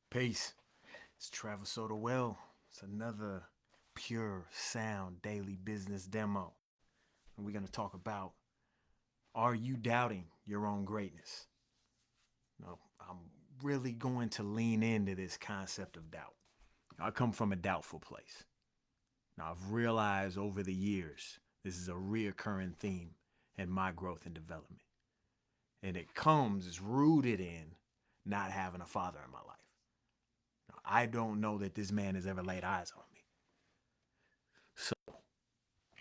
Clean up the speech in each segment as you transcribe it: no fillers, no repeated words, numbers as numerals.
Peace. It's Travis Soda Well. It's another pure sound daily business demo. And we're going to talk about, are you doubting your own greatness? I'm really going to lean into this concept of doubt. I come from a doubtful place. Now, I've realized over the years this is a reoccurring theme in my growth and development. And it's rooted in not having a father in my life. Now, I don't know that this man has ever laid eyes on me. So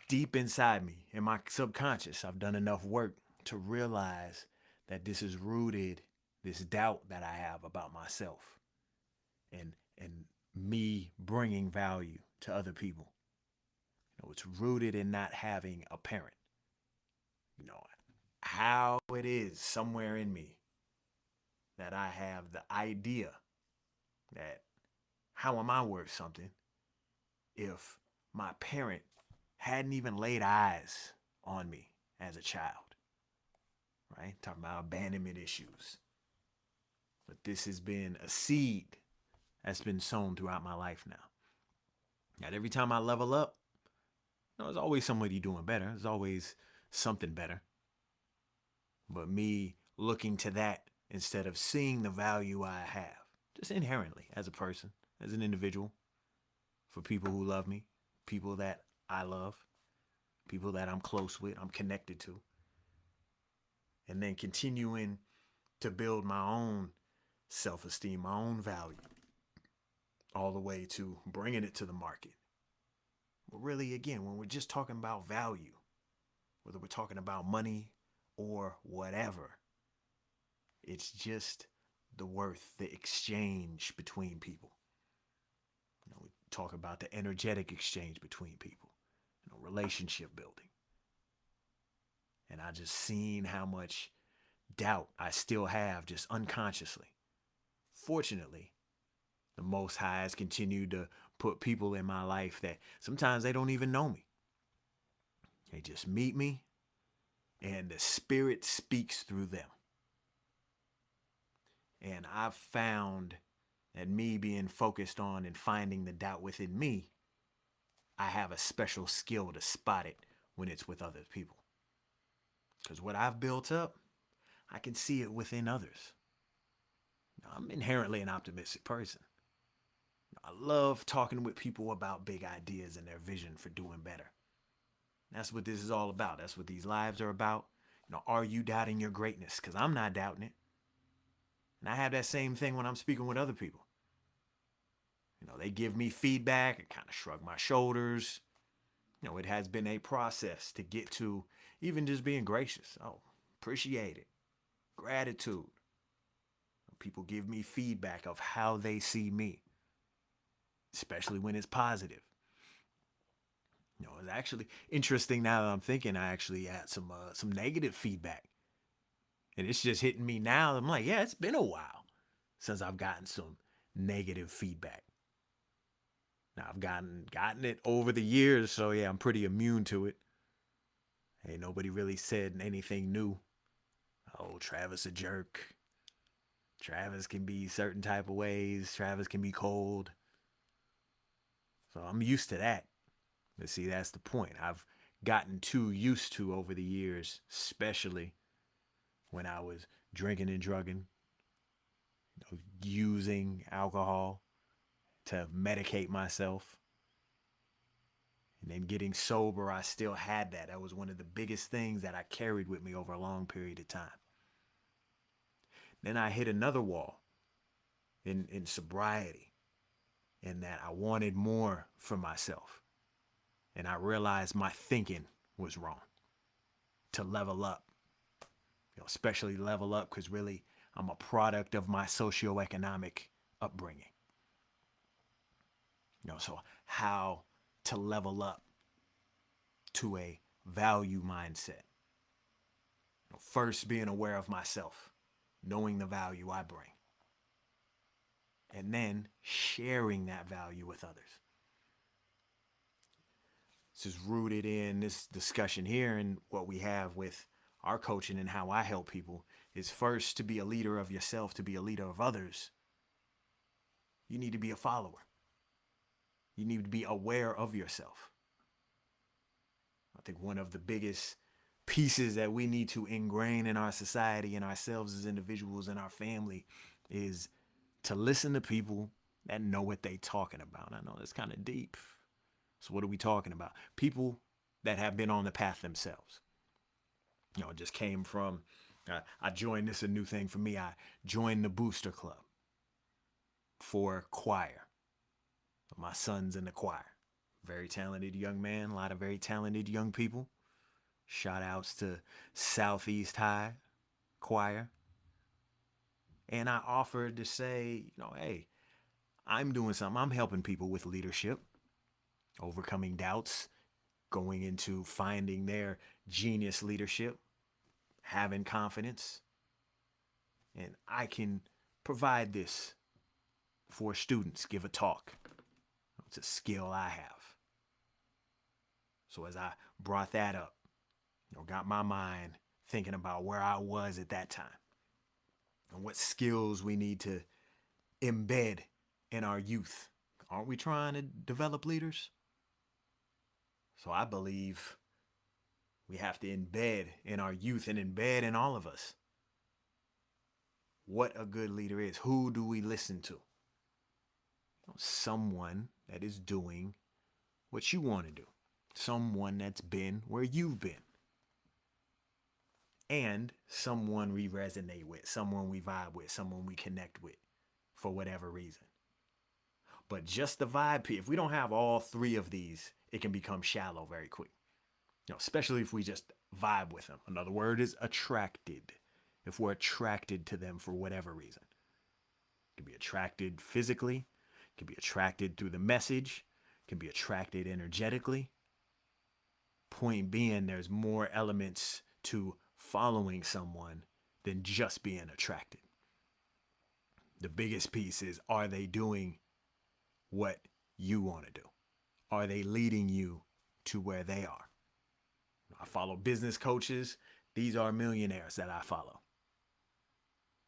deep inside me, in my subconscious, I've done enough work to realize that this is rooted, this doubt that I have about myself and me bringing value to other people. It's rooted in not having a parent. You know, how it is somewhere in me that I have the idea that how am I worth something if my parent hadn't even laid eyes on me as a child, right? Talking about abandonment issues. But this has been a seed that's been sown throughout my life now. And every time I level up, there's always somebody doing better. There's always something better. But me looking to that instead of seeing the value I have, just inherently as a person, as an individual, for people who love me, people that I love, people that I'm close with, I'm connected to, and then continuing to build my own self esteem, my own value, all the way to bringing it to the market. But really, again, when we're just talking about value, whether we're talking about money or whatever, it's just the worth, the exchange between people. We talk about the energetic exchange between people, relationship building. And I just seen how much doubt I still have just unconsciously. Fortunately, the Most High has continued to put people in my life that sometimes they don't even know me. They just meet me and the Spirit speaks through them. And I've found that me being focused on and finding the doubt within me, I have a special skill to spot it when it's with other people. Because what I've built up, I can see it within others. I'm inherently an optimistic person. I love talking with people about big ideas and their vision for doing better. That's what this is all about. That's what these lives are about. Are you doubting your greatness? Because I'm not doubting it. And I have that same thing when I'm speaking with other people. They give me feedback. I kind of shrug my shoulders. It has been a process to get to even just being gracious. Oh, appreciate it. Gratitude. People give me feedback of how they see me, especially when it's positive. It's actually interesting now that I'm thinking. I actually had some negative feedback, and it's just hitting me now. I'm like, yeah, it's been a while since I've gotten some negative feedback. Now I've gotten it over the years, so yeah, I'm pretty immune to it. Hey, nobody really said anything new. Oh, Travis a jerk. Travis can be certain type of ways. Travis can be cold. So I'm used to that. But see, that's the point. I've gotten too used to over the years, especially when I was drinking and drugging, using alcohol to medicate myself. And then getting sober, I still had that. That was one of the biggest things that I carried with me over a long period of time. Then I hit another wall in sobriety, in that I wanted more for myself. And I realized my thinking was wrong to level up, especially level up because really I'm a product of my socioeconomic upbringing. So how to level up to a value mindset. First, being aware of myself, knowing the value I bring, and then sharing that value with others. This is rooted in this discussion here and what we have with our coaching and how I help people is first to be a leader of yourself, to be a leader of others, You need to be a follower. You need to be aware of yourself. I think one of the biggest pieces that we need to ingrain in our society and ourselves as individuals and our family is to listen to people that know what they talking about. I know that's kind of deep. So what are we talking about? People that have been on the path themselves. It just came from, I joined, this a new thing for me. I joined the Booster Club for choir. My son's in the choir. Very talented young man, a lot of very talented young people. Shout outs to Southeast High Choir. And I offered to say, hey, I'm doing something. I'm helping people with leadership, overcoming doubts, going into finding their genius leadership, having confidence. And I can provide this for students, give a talk. It's a skill I have. So as I brought that up, got my mind thinking about where I was at that time and what skills we need to embed in our youth. Aren't we trying to develop leaders? So I believe we have to embed in our youth and embed in all of us what a good leader is. Who do we listen to? Someone that is doing what you want to do. Someone that's been where you've been. And someone we resonate with, someone we vibe with, someone we connect with for whatever reason. But just the vibe, if we don't have all three of these, it can become shallow very quick. Especially if we just vibe with them. Another word is attracted. If we're attracted to them for whatever reason. It can be attracted physically, it can be attracted through the message, it can be attracted energetically. Point being, there's more elements to following someone than just being attracted. The biggest piece is, are they doing what you want to do? Are they leading you to where they are? I follow business coaches. These are millionaires that I follow.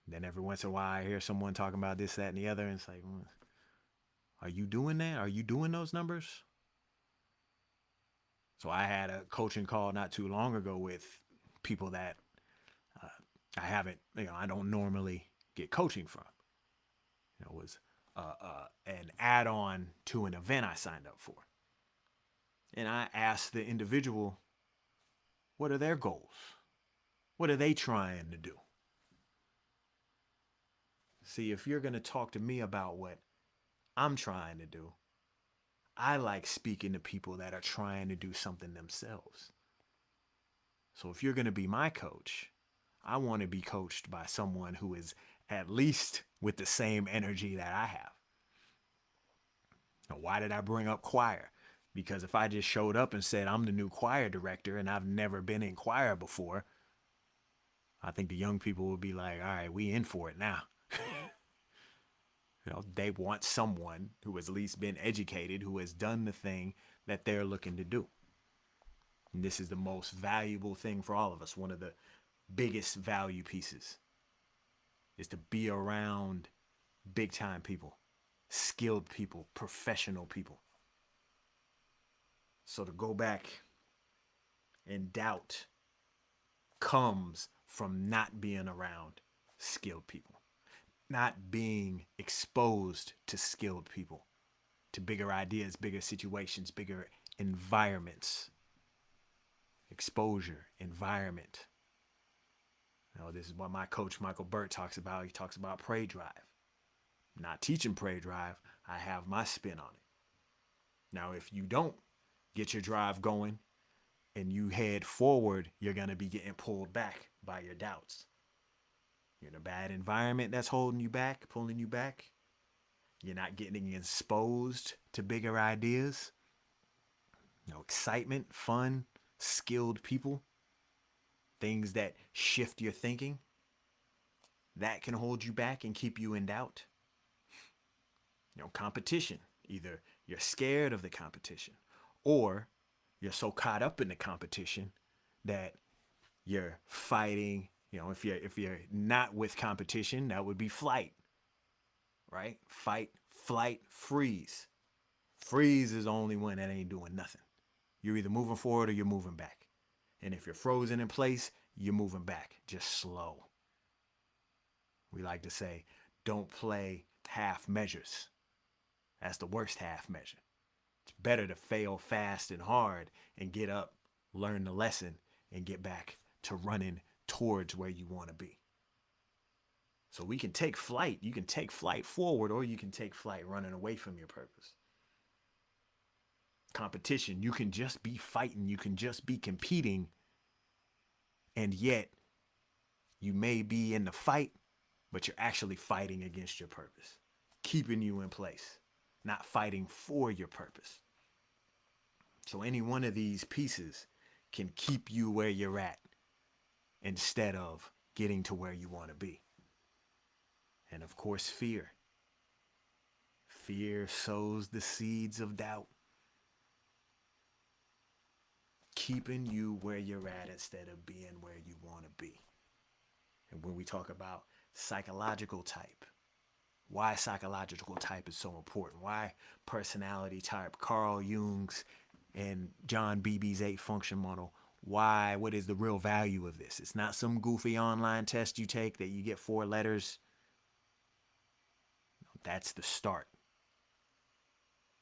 Then every once in a while I hear someone talking about this, that, and the other, and it's like, are you doing that? Are you doing those numbers? So I had a coaching call not too long ago with people that I don't normally get coaching from. It was an add-on to an event I signed up for. And I asked the individual, what are their goals? What are they trying to do? See, if you're going to talk to me about what I'm trying to do, I like speaking to people that are trying to do something themselves. So if you're going to be my coach, I want to be coached by someone who is at least with the same energy that I have. Now, why did I bring up choir? Because if I just showed up and said I'm the new choir director and I've never been in choir before, I think the young people would be like, all right, we in for it now. They want someone who has at least been educated, who has done the thing that they're looking to do. And this is the most valuable thing for all of us. One of the biggest value pieces is to be around big time people, skilled people, professional people. So to go back, and doubt comes from not being around skilled people. Not being exposed to skilled people, to bigger ideas, bigger situations, bigger environments. Exposure, environment. This is what my coach Michael Burt talks about. He talks about Prey Drive. I'm not teaching Prey Drive. I have my spin on it. Now, if you don't get your drive going and you head forward, you're going to be getting pulled back by your doubts. You're in a bad environment that's holding you back, pulling you back. You're not getting exposed to bigger ideas. Excitement, fun, skilled people, things that shift your thinking. That can hold you back and keep you in doubt. Competition. Either you're scared of the competition or you're so caught up in the competition that you're fighting. If you're not with competition, that would be flight. right? Fight, flight, freeze. Freeze is the only one that ain't doing nothing. You're either moving forward or you're moving back. And if you're frozen in place, you're moving back, just slow. We like to say, don't play half measures. That's the worst half measure. It's better to fail fast and hard and get up, learn the lesson, and get back to running towards where you want to be. So we can take flight. You can take flight forward, or you can take flight running away from your purpose. Competition, you can just be fighting, you can just be competing, and yet you may be in the fight, but you're actually fighting against your purpose, keeping you in place, not fighting for your purpose. So any one of these pieces can keep you where you're at instead of getting to where you want to be. And of course, fear. Fear sows the seeds of doubt, keeping you where you're at instead of being where you want to be. And when we talk about psychological type, why psychological type is so important, why personality type, Carl Jung's and John Beebe's 8-function model, why, what is the real value of this? It's not some goofy online test you take that you get 4 letters. That's the start.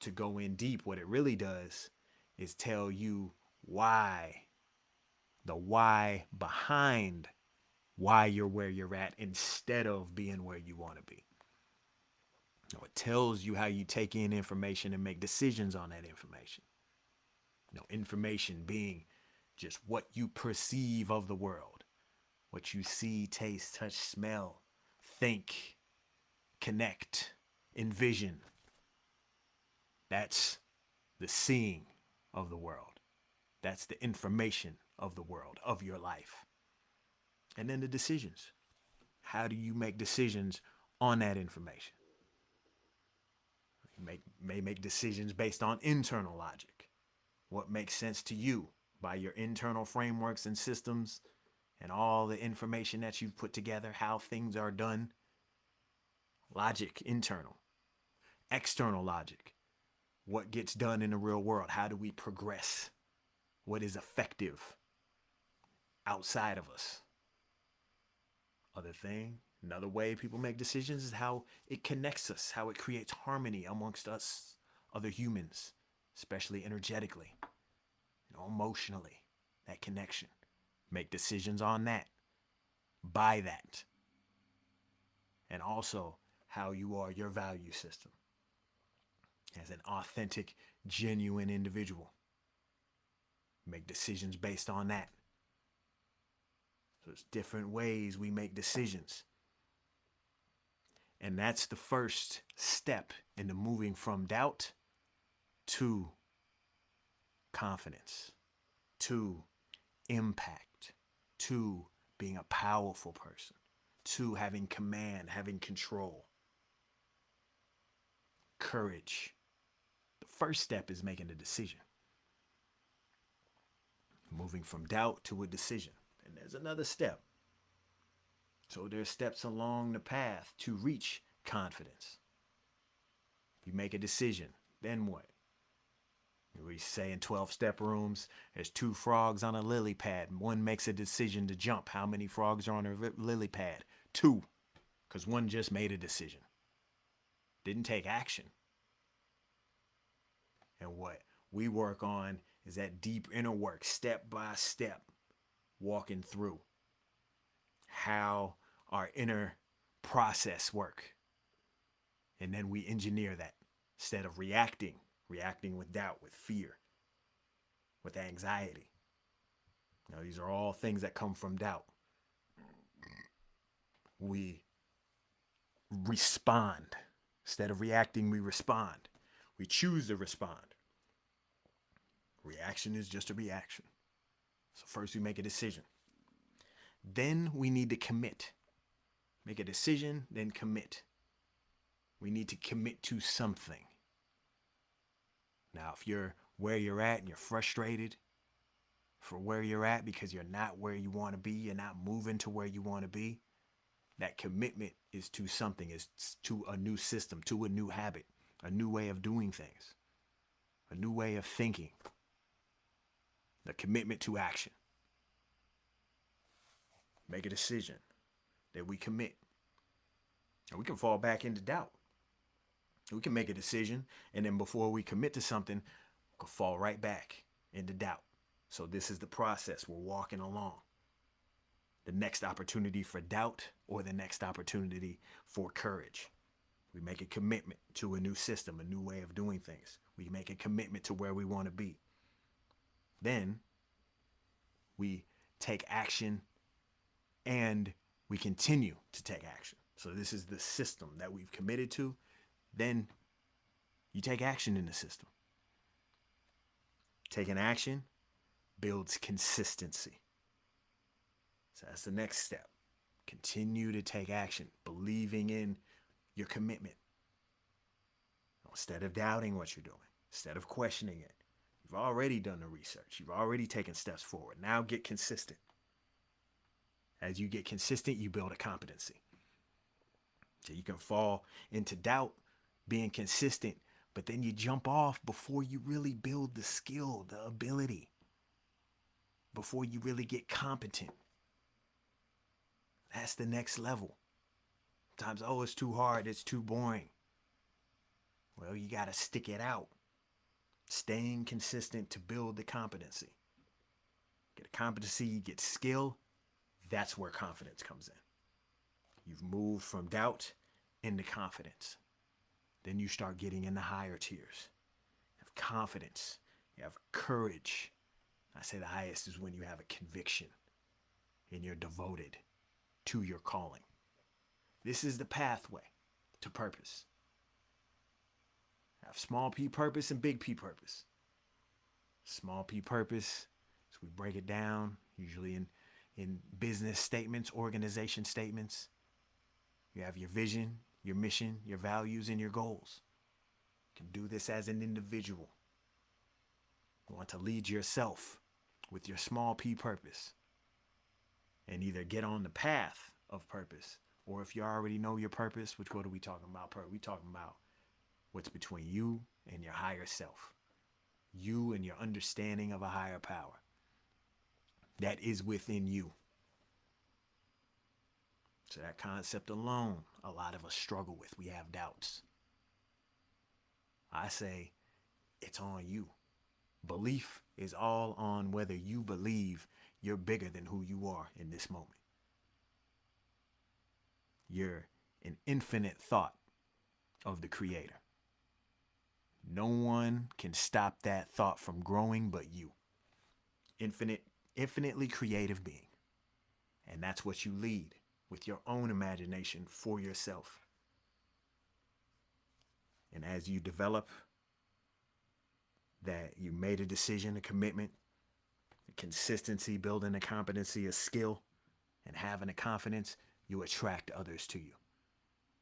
To go in deep, what it really does is tell you why, the why behind why you're where you're at instead of being where you want to be. It tells you how you take in information and make decisions on that information. Information being just what you perceive of the world, what you see, taste, touch, smell, think, connect, envision. That's the seeing of the world. That's the information of the world, of your life. And then the decisions. How do you make decisions on that information? You may make decisions based on internal logic. What makes sense to you by your internal frameworks and systems and all the information that you've put together, how things are done. Logic, internal. External logic. What gets done in the real world? How do we progress? What is effective outside of us? Another way people make decisions is how it connects us, how it creates harmony amongst us, other humans, especially energetically, emotionally, that connection. Make decisions on that, by that. And also how you are, your value system as an authentic, genuine individual. Make decisions based on that. So there's different ways we make decisions. And that's the first step in the moving from doubt to confidence, to impact, to being a powerful person, to having command, having control, courage. The first step is making a decision. Moving from doubt to a decision. And there's another step. So there's steps along the path to reach confidence. You make a decision, then what? We say in 12-step rooms, there's 2 frogs on a lily pad. One makes a decision to jump. How many frogs are on a lily pad? 2, because one just made a decision. Didn't take action. And what we work on is that deep inner work, step by step, walking through how our inner process work. And then we engineer that instead of reacting with doubt, with fear, with anxiety. These are all things that come from doubt. We respond. Instead of reacting, we respond. We choose to respond. Reaction is just a reaction. So first we make a decision. Then we need to commit. Make a decision, then commit. We need to commit to something. Now, if you're where you're at and you're frustrated for where you're at because you're not where you want to be, you're not moving to where you want to be, That commitment is to something, is to a new system, to a new habit, a new way of doing things, a new way of thinking. The commitment to action. Make a decision that we commit. And we can fall back into doubt. We can make a decision, and then before we commit to something, we can fall right back into doubt. So this is the process we're walking along. The next opportunity for doubt or the next opportunity for courage. We make a commitment to a new system, a new way of doing things. We make a commitment to where we want to be. Then we take action and we continue to take action. So this is the system that we've committed to. Then you take action in the system. Taking action builds consistency. So that's the next step. Continue to take action, believing in your commitment. Instead of doubting what you're doing, instead of questioning it. You've already done the research. You've already taken steps forward. Now get consistent. As you get consistent, you build a competency. So you can fall into doubt being consistent, but then you jump off before you really build the skill, the ability, before you really get competent. That's the next level. Sometimes, oh, it's too hard, it's too boring. Well, you got to stick it out. Staying consistent to build the competency. Get a competency, you get skill. That's where confidence comes in. You've moved from doubt into confidence. Then you start getting in the higher tiers. You have confidence. You have courage. I say the highest is when you have a conviction and you're devoted to your calling. This is the pathway to purpose. Have small p purpose and big P purpose. Small p purpose, so we break it down, usually in business statements, organization statements. You have your vision, your mission, your values, and your goals. You can do this as an individual. You want to lead yourself with your small p purpose and either get on the path of purpose, or if you already know your purpose, which what are we talking about? We're talking about what's between you and your higher self. You and your understanding of a higher power that is within you. So that concept alone, a lot of us struggle with. We have doubts. I say it's on you. Belief is all on whether you believe you're bigger than who you are in this moment. You're an infinite thought of the Creator. No one can stop that thought from growing but you. Infinitely creative being. And that's what you lead with your own imagination for yourself. And as you develop that, you made a decision, a commitment, a consistency, building a competency, a skill, and having a confidence, you attract others to you.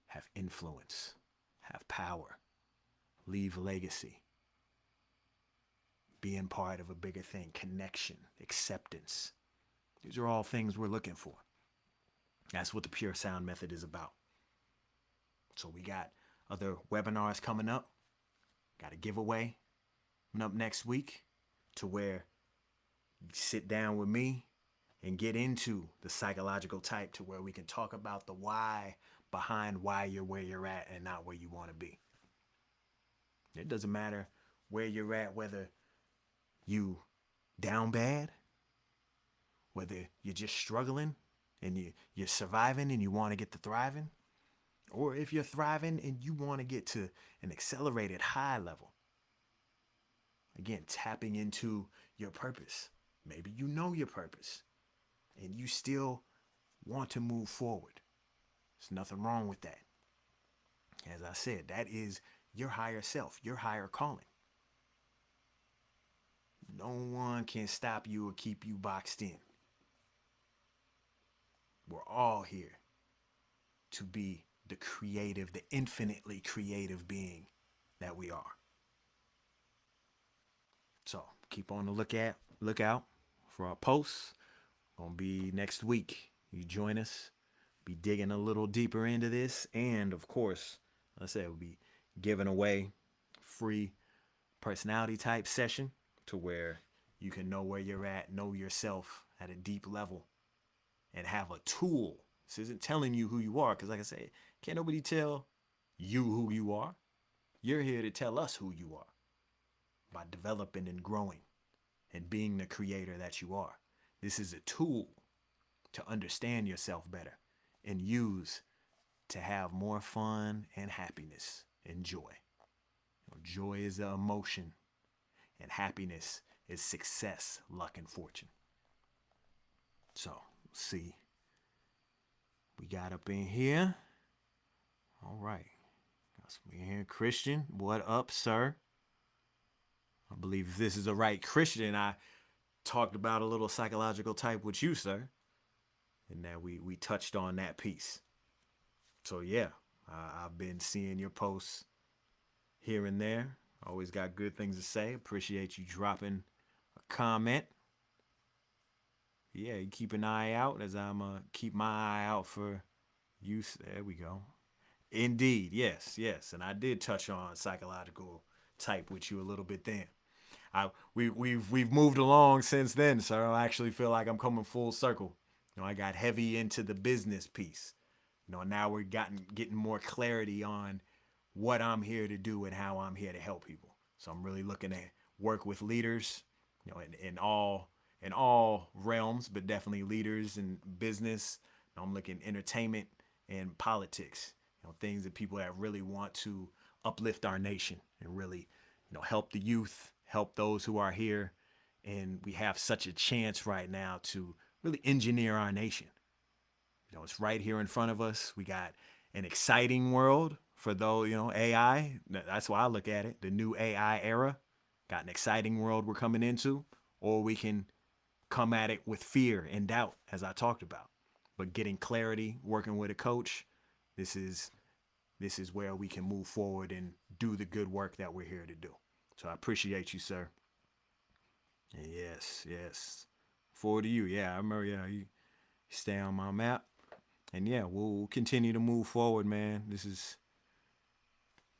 Have influence, have power, leave legacy, being part of a bigger thing, connection, acceptance. These are all things we're looking for. That's what the Pure Sound Method is about. So we got other webinars coming up. Got a giveaway coming up next week to where you sit down with me and get into the psychological type to where we can talk about the why behind why you're where you're at and not where you want to be. It doesn't matter where you're at, whether you down bad, whether you're just struggling and you're surviving and you want to get to thriving, or if you're thriving and you want to get to an accelerated high level. Again, tapping into your purpose. Maybe you know your purpose and you still want to move forward. There's nothing wrong with that. As I said, that is your higher self, your higher calling. No one can stop you or keep you boxed in. We're all here to be the creative, the infinitely creative being that we are. So keep on the lookout for our posts. Gonna be next week. You join us be digging a little deeper into this. And of course, I said we'll be giving away free personality type session to where you can know where you're at, know yourself at a deep level, and have a tool. This isn't telling you who you are, because like I said, can't nobody tell you who you are. You're here to tell us who you are by developing and growing and being the creator that you are. This is a tool to understand yourself better and use to have more fun and happiness and joy. Joy is an emotion, and happiness is success, luck, and fortune. So, see, we got up in here. All right. Got some in here. Christian, what up, sir? I believe if this is the right Christian, I talked about a little psychological type with you, sir. And that we touched on that piece. So, yeah, I've been seeing your posts here and there. Always got good things to say. Appreciate you dropping a comment. Yeah, you keep an eye out as I'm keep my eye out for you. There we go. Indeed, yes. And I did touch on psychological type with you a little bit then. We've moved along since then, sir. I actually feel like I'm coming full circle. I got heavy into the business piece. Now we're getting more clarity on what I'm here to do and how I'm here to help people. So I'm really looking to work with leaders, in all realms, but definitely leaders in business. I'm looking entertainment and politics. Things that people that really want to uplift our nation and really, help the youth, help those who are here. And we have such a chance right now to really engineer our nation. It's right here in front of us. We got an exciting world for those, AI. That's why I look at it. The new AI era. Got an exciting world we're coming into. Or we can come at it with fear and doubt, as I talked about. But getting clarity, working with a coach, this is where we can move forward and do the good work that we're here to do. So I appreciate you, sir. And yes. Forward to you. Yeah, I remember, you stay on my map. And yeah, we'll continue to move forward, man. This is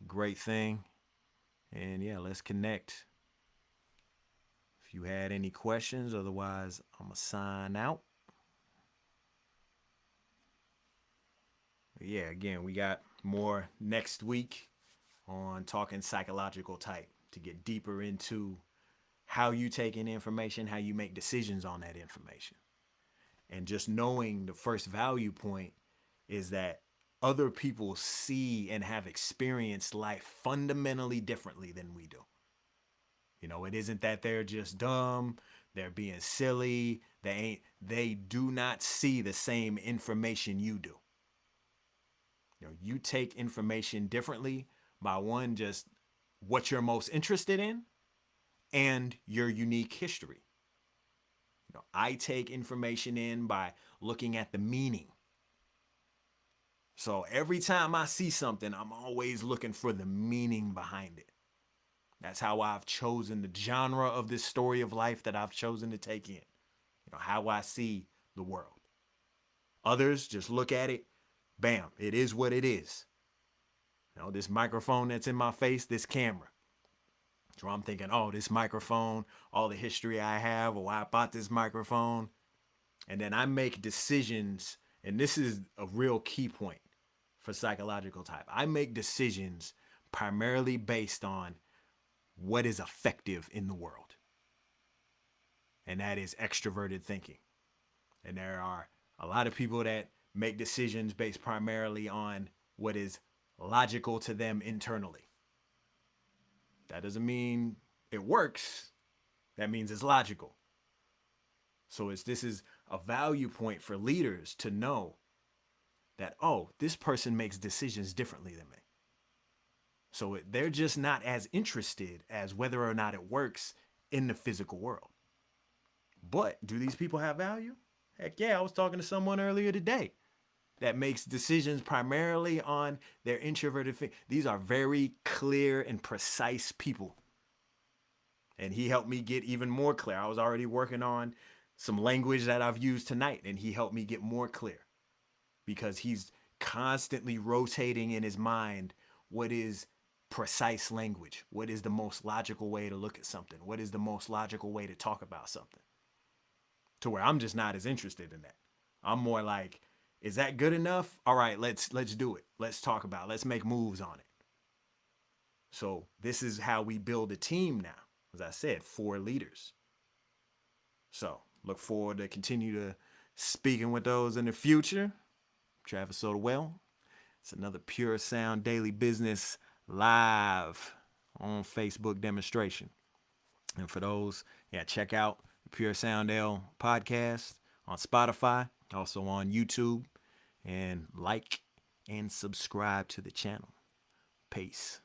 a great thing. And yeah, let's connect. If you had any questions, otherwise I'm going to sign out. Yeah, again, we got more next week on talking psychological type to get deeper into how you take in information, how you make decisions on that information. And just knowing the first value point is that other people see and have experienced life fundamentally differently than we do. It isn't that they're just dumb, they're being silly, they do not see the same information you do. You take information differently by one, just what you're most interested in and your unique history. I take information in by looking at the meaning. So every time I see something, I'm always looking for the meaning behind it. That's how I've chosen the genre of this story of life that I've chosen to take in. How I see the world. Others just look at it, bam, it is what it is. This microphone that's in my face, this camera. So I'm thinking, oh, this microphone, all the history I have, or why I bought this microphone. And then I make decisions, and this is a real key point for psychological type. I make decisions primarily based on what is effective in the world. And that is extroverted thinking. And there are a lot of people that make decisions based primarily on what is logical to them internally. That doesn't mean it works. That means it's logical. So this is a value point for leaders to know that, oh, this person makes decisions differently than me. So they're just not as interested as whether or not it works in the physical world. But do these people have value? Heck yeah, I was talking to someone earlier today that makes decisions primarily on their introverted thing. These are very clear and precise people. And he helped me get even more clear. I was already working on some language that I've used tonight, and he helped me get more clear. because he's constantly rotating in his mind what is precise language, what is the most logical way to look at something, what is the most logical way to talk about something, to where I'm just not as interested in that. I'm more like, is that good enough? All right, let's do it. Let's talk about it. Let's make moves on it. So this is how we build a team now. As I said, 4 leaders. So look forward to continue to speaking with those in the future. Travis Sotawell. It's another Pure Sound Daily Business live on Facebook demonstration. And for those, check out the Pure Sound L podcast on Spotify, also on YouTube, and like and subscribe to the channel. Peace.